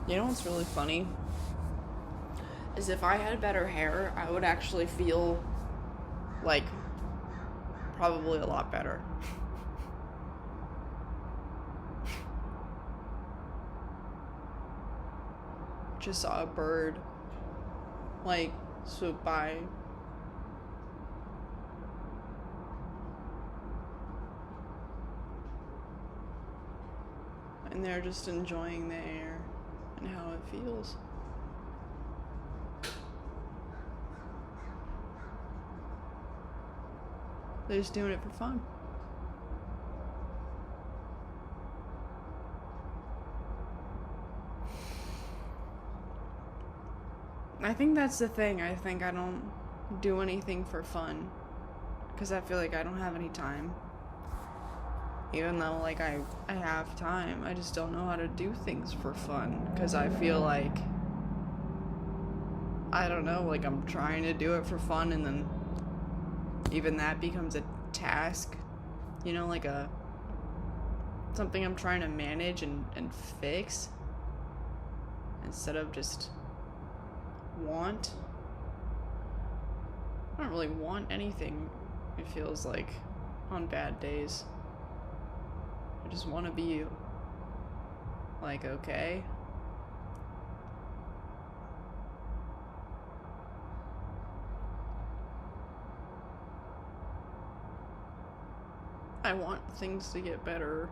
You know what's really funny? Is if I had better hair, I would actually feel like probably a lot better. Just saw a bird like swoop by. And they're just enjoying the air and how it feels. They're just doing it for fun. I think that's the thing. I think I don't do anything for fun because I feel like I don't have any time. Even though, like, I have time, I just don't know how to do things for fun because I feel like, I don't know, like I'm trying to do it for fun and then even that becomes a task, you know, like something I'm trying to manage and fix instead of just want. I don't really want anything, it feels like, on bad days. I just want to be, like, okay. I want things to get better.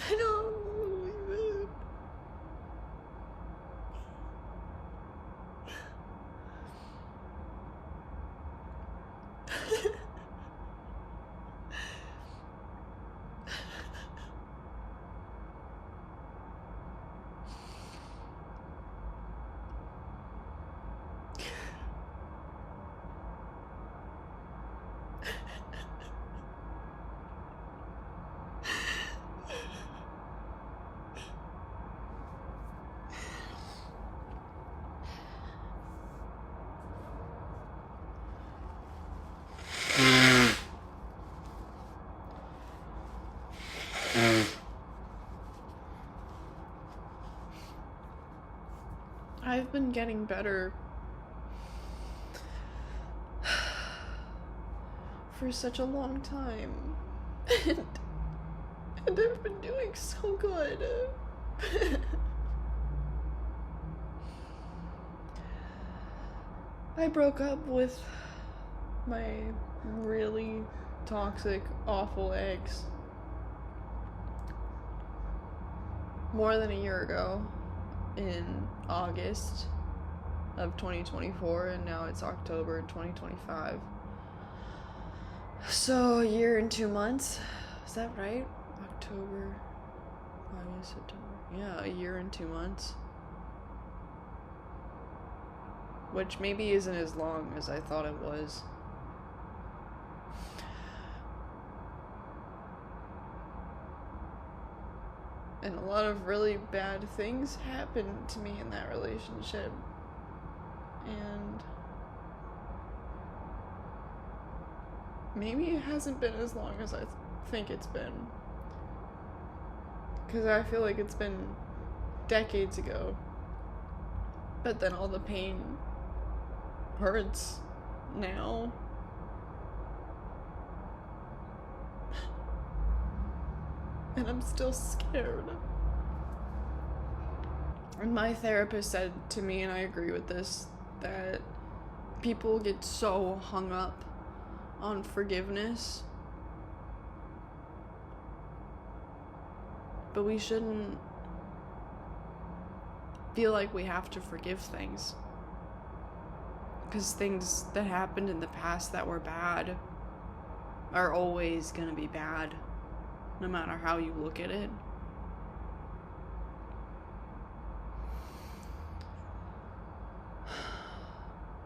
I don't believe it. I've been getting better for such a long time. And I've been doing so good. I broke up with my really toxic, awful ex more than a year ago in August. of 2024, and now it's October 2025. So, a year and 2 months. Is that right? October, August, September. Yeah, a year and 2 months. Which maybe isn't as long as I thought it was. And a lot of really bad things happened to me in that relationship. And maybe it hasn't been as long as I think it's been. Because I feel like it's been decades ago. But then all the pain hurts now. And I'm still scared. And my therapist said to me, and I agree with this, that people get so hung up on forgiveness. But we shouldn't feel like we have to forgive things. Because things that happened in the past that were bad are always gonna be bad, no matter how you look at it.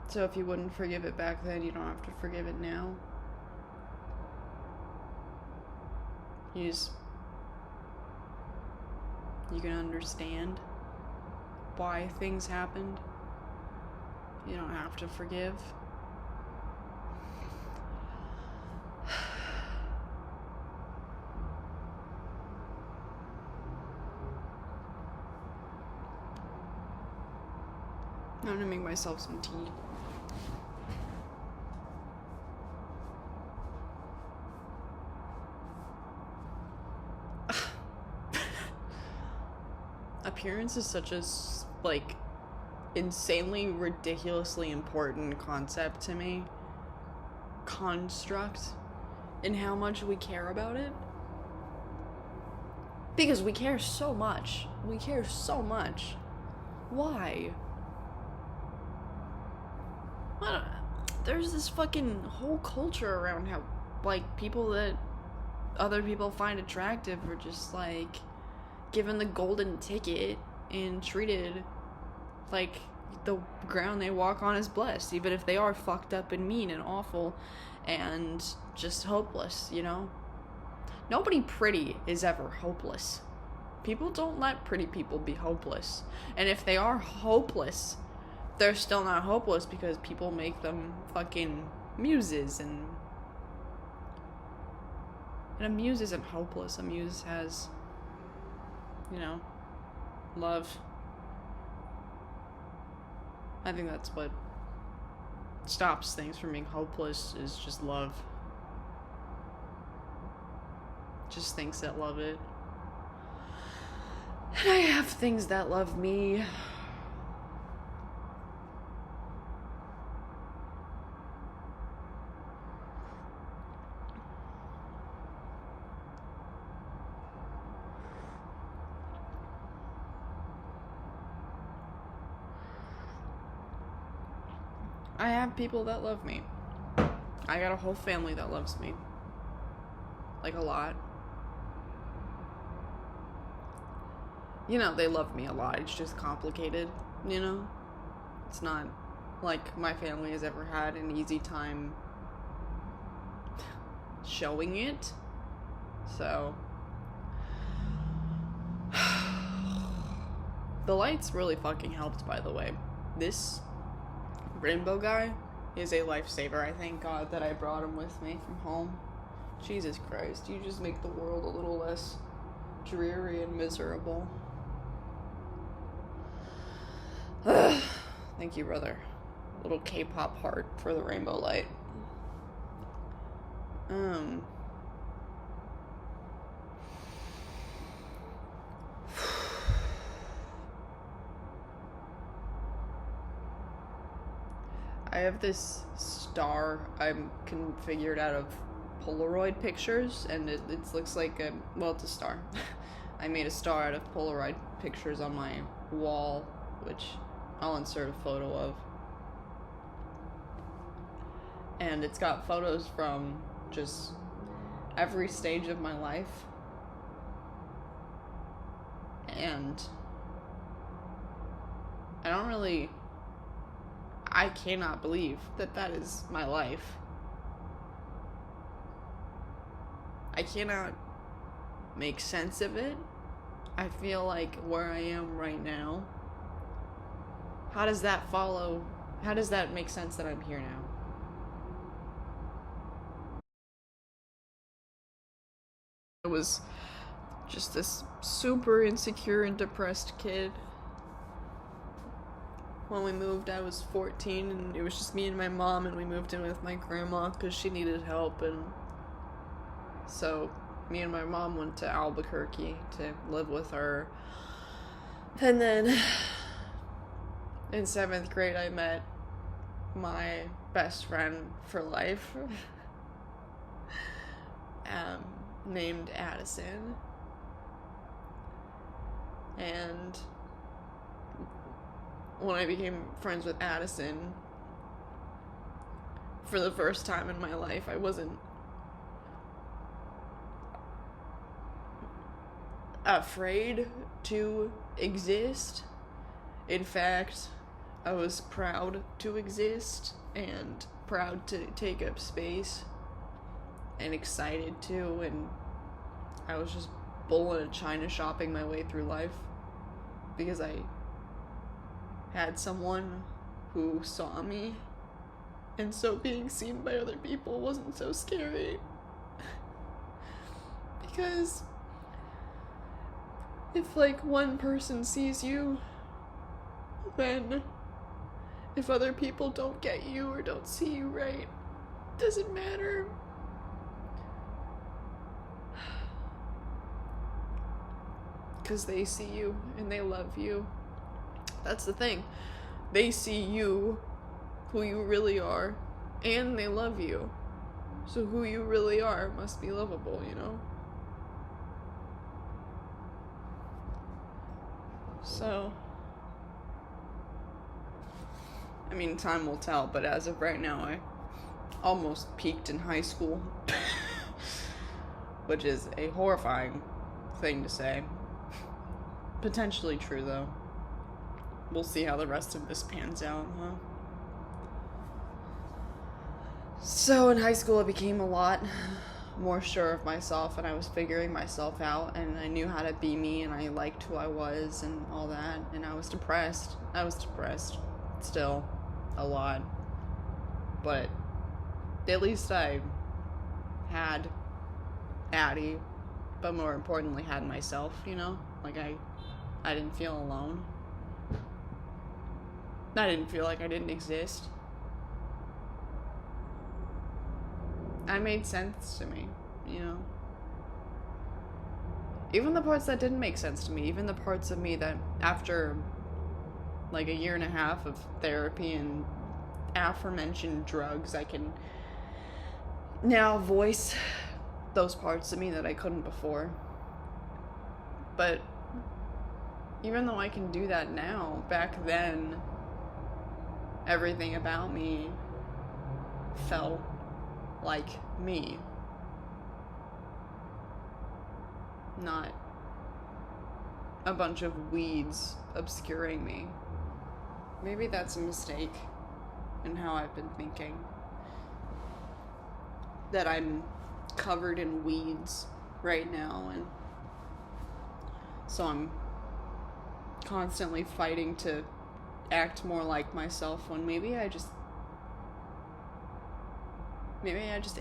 So if you wouldn't forgive it back then, you don't have to forgive it now. You can understand why things happened. You don't have to forgive. I'm gonna make myself some tea. Appearance is such a, like, insanely, ridiculously important concept to me. Construct. And how much we care about it. Because we care so much. We care so much. Why? There's this fucking whole culture around how, like, people that other people find attractive are just, like, given the golden ticket and treated like the ground they walk on is blessed, even if they are fucked up and mean and awful and just hopeless, you know? Nobody pretty is ever hopeless. People don't let pretty people be hopeless. And if they are hopeless, they're still not hopeless because people make them fucking muses, and a muse isn't hopeless. A muse has, you know, love. I think that's what stops things from being hopeless, is just love. Just things that love it. And I have things that love me. I have people that love me. I got a whole family that loves me. Like, a lot. You know, they love me a lot. It's just complicated, you know? It's not like my family has ever had an easy time showing it. So, the lights really fucking helped, by the way. This rainbow guy is a lifesaver. I thank God that I brought him with me from home. Jesus Christ, you just make the world a little less dreary and miserable. Thank you, brother. Little K-pop heart for the rainbow light. I have this star I'm configured out of Polaroid pictures, and it looks like a, well, it's a star. I made a star out of Polaroid pictures on my wall, which I'll insert a photo of. And it's got photos from just every stage of my life. And I cannot believe that that is my life. I cannot make sense of it. I feel like where I am right now, how does that make sense that I'm here now? I was just this super insecure and depressed kid. When we moved, I was 14, and it was just me and my mom, and we moved in with my grandma because she needed help, and so me and my mom went to Albuquerque to live with her. And then in 7th grade, I met my best friend for life, named Addison. And when I became friends with Addison, for the first time in my life, I wasn't afraid to exist. In fact, I was proud to exist and proud to take up space and excited to, and I was just bull in a china shopping my way through life because I had someone who saw me, and so being seen by other people wasn't so scary. Because if like one person sees you, then if other people don't get you or don't see you right, it doesn't matter. Because they see you and they love you. That's the thing. They see you, who you really are, and they love you. So who you really are must be lovable, you know? So, I mean, time will tell, but as of right now, I almost peaked in high school. Which is a horrifying thing to say. Potentially true, though. We'll see how the rest of this pans out, huh? So in high school, I became a lot more sure of myself, and I was figuring myself out, and I knew how to be me, and I liked who I was and all that, and I was depressed. Still a lot. But at least I had Addie, but more importantly had myself, you know? Like I didn't feel alone. I didn't feel like I didn't exist. I made sense to me, you know? Even the parts that didn't make sense to me, even the parts of me that after like a year and a half of therapy and aforementioned drugs, I can now voice those parts of me that I couldn't before. But even though I can do that now, back then, everything about me felt like me. Not a bunch of weeds obscuring me. Maybe that's a mistake in how I've been thinking. That I'm covered in weeds right now, and so I'm constantly fighting to act more like myself when maybe I just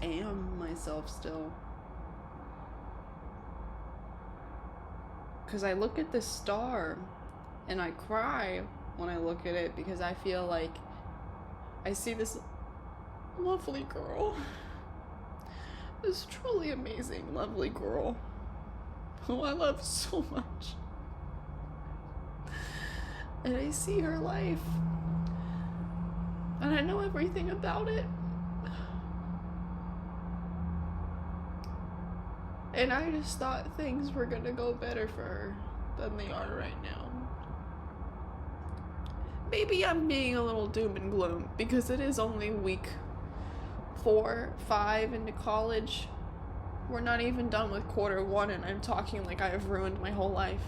am myself still. Because I look at this star and I cry when I look at it, because I feel like I see this lovely girl, this truly amazing, lovely girl who I love so much. And I see her life, and I know everything about it. And I just thought things were gonna go better for her than they are right now. maybe I'm being a little doom and gloom because it is only week 4, 5 into college. We're not even done with quarter 1 and I'm talking like I have ruined my whole life,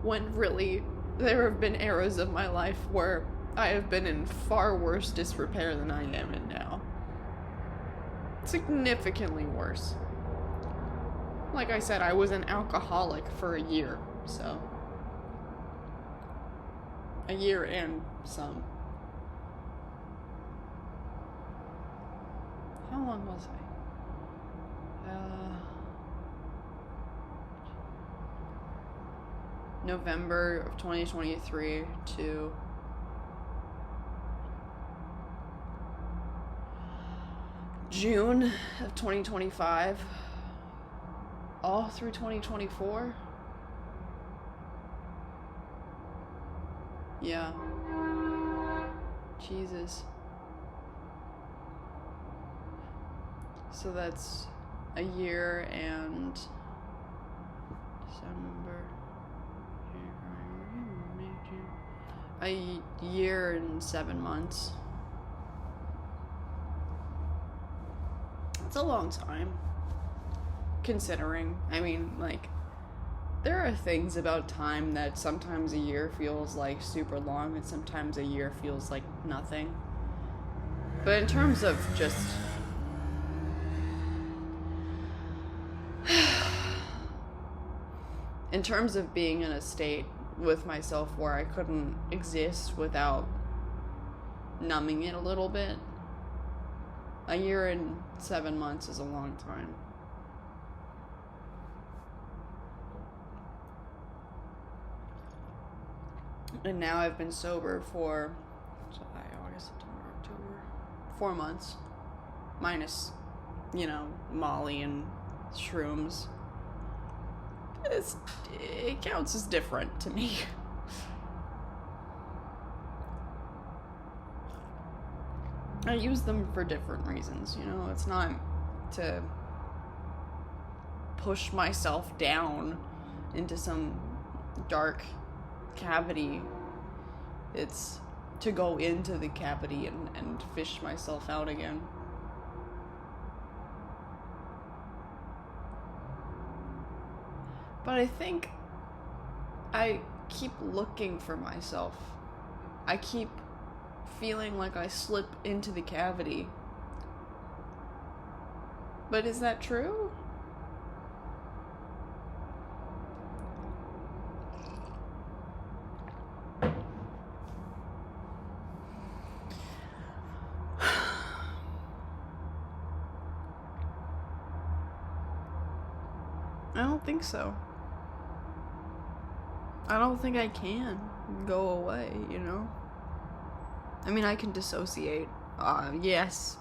when really there have been eras of my life where I have been in far worse disrepair than I am in now. Significantly worse. Like I said, I was an alcoholic for a year, so. A year and some. How long was I? November of 2023 to June of 2025, all through 2024. Yeah. Jesus. So that's a year and December. A year and 7 months. It's a long time. Considering, I mean, like, there are things about time that sometimes a year feels like super long and sometimes a year feels like nothing. But in terms of just in terms of being in a state with myself where I couldn't exist without numbing it a little bit, a year and 7 months is a long time. And now I've been sober for July, August, September, October, 4 months. Minus, Molly and shrooms. It counts as different to me. I use them for different reasons, it's not to push myself down into some dark cavity. It's to go into the cavity and fish myself out again. But I think I keep looking for myself. I keep feeling like I slip into the cavity. But is that true? I don't think so. I don't think I can go away, I mean, I can dissociate. Yes.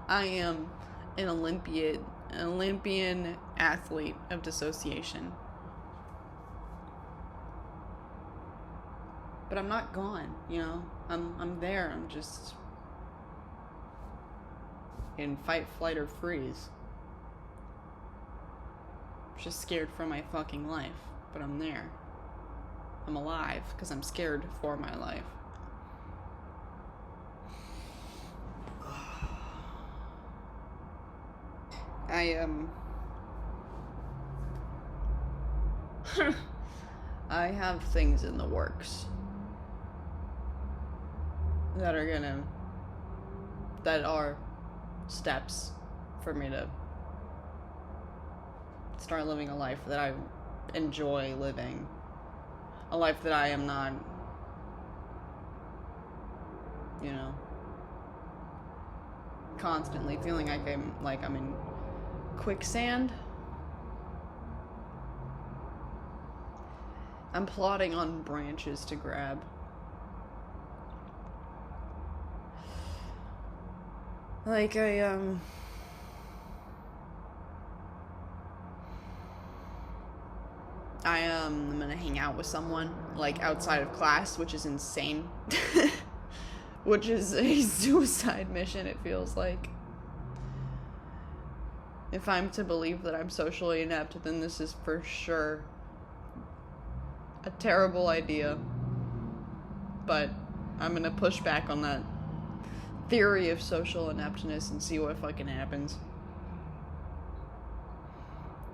I am an Olympian athlete of dissociation. But I'm not gone, I'm there. I'm just in fight, flight, or freeze. Just scared for my fucking life. But I'm there. I'm alive because I'm scared for my life. I have things in the works that are steps for me to start living a life that I enjoy living. A life that I am not, constantly feeling like I'm in quicksand. I'm plodding on branches to grab. Like I'm gonna hang out with someone, like, outside of class, which is insane. Which is a suicide mission, it feels like. If I'm to believe that I'm socially inept, then this is for sure a terrible idea. but I'm gonna push back on that theory of social ineptness and see what fucking happens.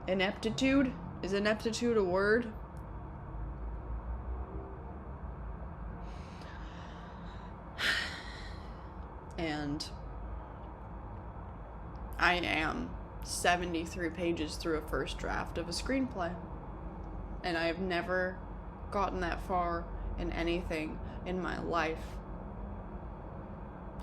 Ineptitude? Is ineptitude a word? And I am 73 pages through a first draft of a screenplay. And I have never gotten that far in anything in my life.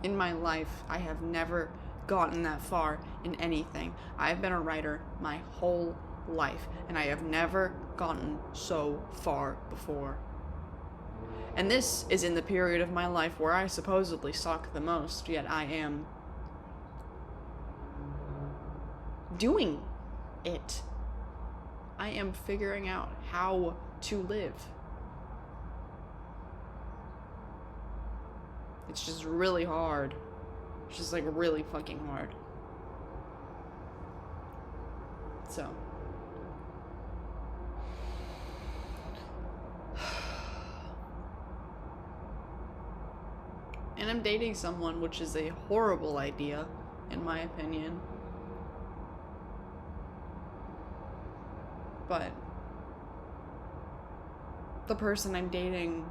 In my life, I have never gotten that far in anything. I've been a writer my whole life, and I have never gotten so far before. And this is in the period of my life where I supposedly suck the most, yet I am doing it. I am figuring out how to live. It's just really hard. It's just like really fucking hard. So. And I'm dating someone, which is a horrible idea, in my opinion. But the person I'm dating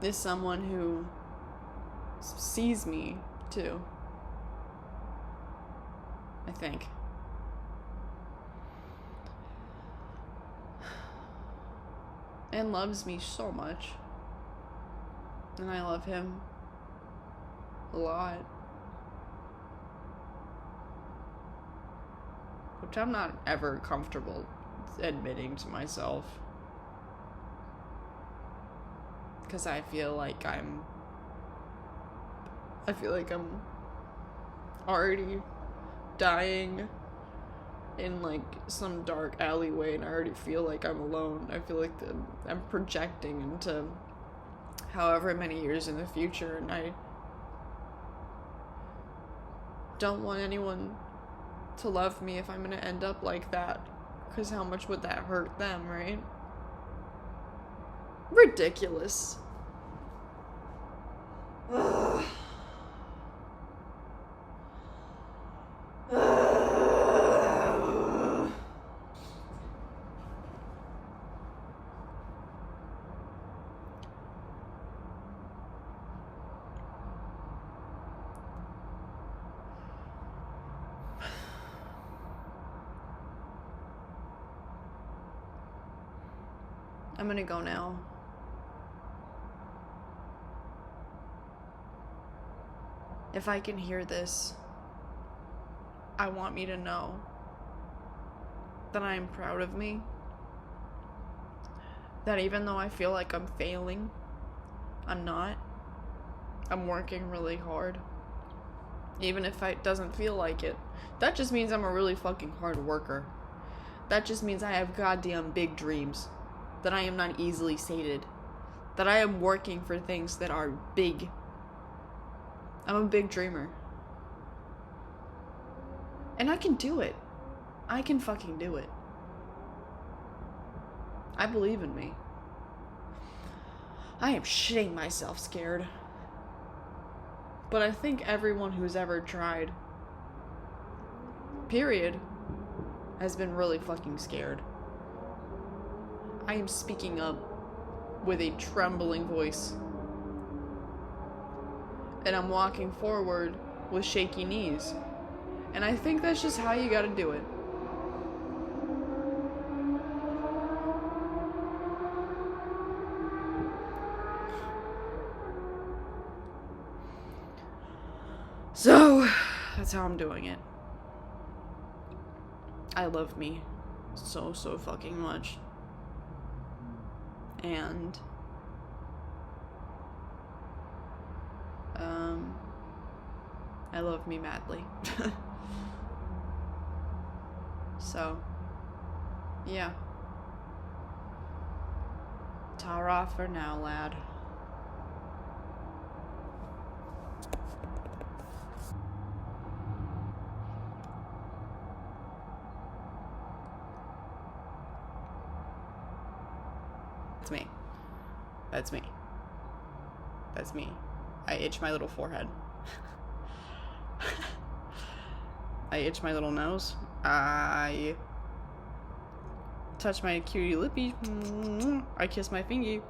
is someone who sees me too, I think. And loves me so much. And I love him a lot. Which I'm not ever comfortable admitting to myself. Because I feel like I'm already dying in like some dark alleyway, and I already feel like I'm alone. I feel like I'm projecting into however many years in the future, and I don't want anyone to love me if I'm gonna end up like that, because how much would that hurt them, right? Ridiculous. Ugh. I'm gonna go now. If I can hear this, I want me to know that I am proud of me. That even though I feel like I'm failing, I'm not. I'm working really hard. Even if it doesn't feel like it. That just means I'm a really fucking hard worker. That just means I have goddamn big dreams. That I am not easily sated. That I am working for things that are big. I'm a big dreamer. And I can do it. I can fucking do it. I believe in me. I am shitting myself scared. But I think everyone who's ever tried, period, has been really fucking scared. I am speaking up with a trembling voice. And I'm walking forward with shaky knees. And I think that's just how you gotta do it. So, that's how I'm doing it. I love me so fucking much. And I love me madly. So, yeah. Ta-ra for now, lad. It's me. That's me. That's me. I itch my little forehead. I itch my little nose. I touch my cutie lippy. I kiss my fingy.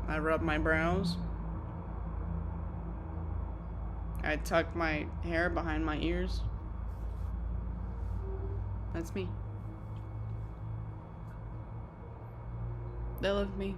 I rub my brows. I tuck my hair behind my ears. That's me. They love me.